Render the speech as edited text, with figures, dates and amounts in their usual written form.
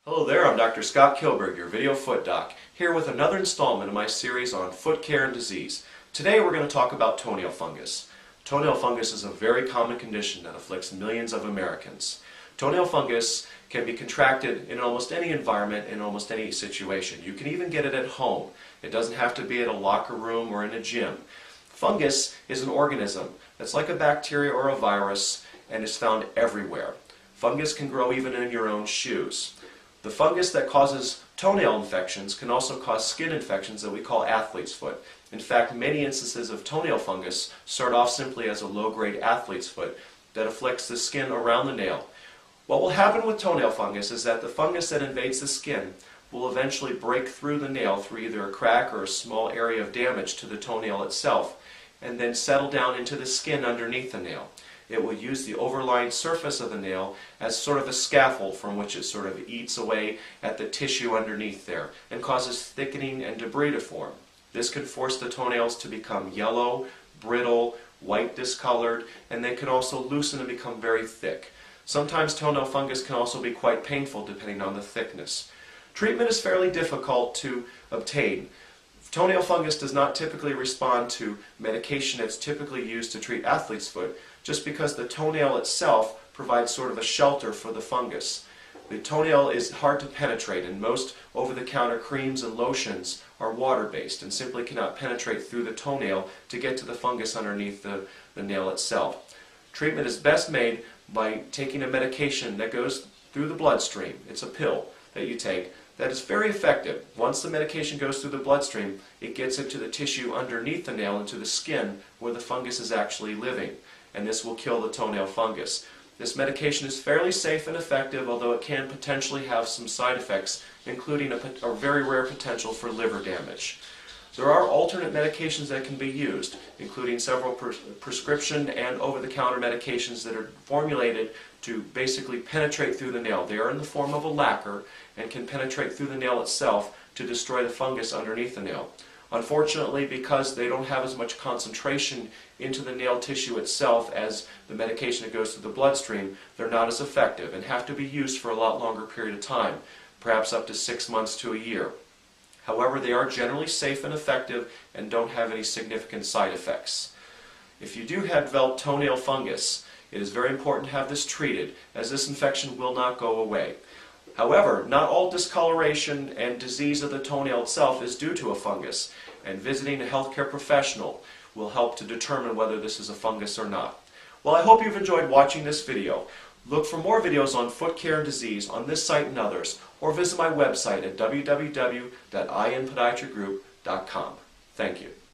Hello there, I'm Dr. Scott Kilberg, your video foot doc, here with another installment of my series on foot care and disease. Today we're going to talk about toenail fungus. Toenail fungus is a very common condition that afflicts millions of Americans. Toenail fungus can be contracted in almost any environment, in almost any situation. You can even get it at home. It doesn't have to be at a locker room or in a gym. Fungus is an organism that's like a bacteria or a virus and is found everywhere. Fungus can grow even in your own shoes. The fungus that causes toenail infections can also cause skin infections that we call athlete's foot. In fact, many instances of toenail fungus start off simply as a low-grade athlete's foot that afflicts the skin around the nail. What will happen with toenail fungus is that the fungus that invades the skin will eventually break through the nail through either a crack or a small area of damage to the toenail itself, and then settle down into the skin underneath the nail. It will use the overlying surface of the nail as sort of a scaffold from which it sort of eats away at the tissue underneath there and causes thickening and debris to form. This can force the toenails to become yellow, brittle, white discolored, and they can also loosen and become very thick. Sometimes toenail fungus can also be quite painful depending on the thickness. Treatment is fairly difficult to obtain. Toenail fungus does not typically respond to medication that's typically used to treat athlete's foot, just because the toenail itself provides sort of a shelter for the fungus. The toenail is hard to penetrate, and most over-the-counter creams and lotions are water-based and simply cannot penetrate through the toenail to get to the fungus underneath the nail itself. Treatment is best made by taking a medication that goes through the bloodstream. It's a pill that you take that is very effective. Once the medication goes through the bloodstream, it gets into the tissue underneath the nail, into the skin where the fungus is actually living, and this will kill the toenail fungus. This medication is fairly safe and effective, although it can potentially have some side effects, including a very rare potential for liver damage. There are alternate medications that can be used, including several prescription and over-the-counter medications that are formulated to basically penetrate through the nail. They are in the form of a lacquer and can penetrate through the nail itself to destroy the fungus underneath the nail. Unfortunately, because they don't have as much concentration into the nail tissue itself as the medication that goes through the bloodstream, they're not as effective and have to be used for a lot longer period of time, perhaps up to 6 months to a year. However, they are generally safe and effective and don't have any significant side effects. If you do have developed toenail fungus, it is very important to have this treated, as this infection will not go away. However, not all discoloration and disease of the toenail itself is due to a fungus, and visiting a healthcare professional will help to determine whether this is a fungus or not. Well, I hope you've enjoyed watching this video. Look for more videos on foot care and disease on this site and others, or visit my website at www.inpodiatrygroup.com. Thank you.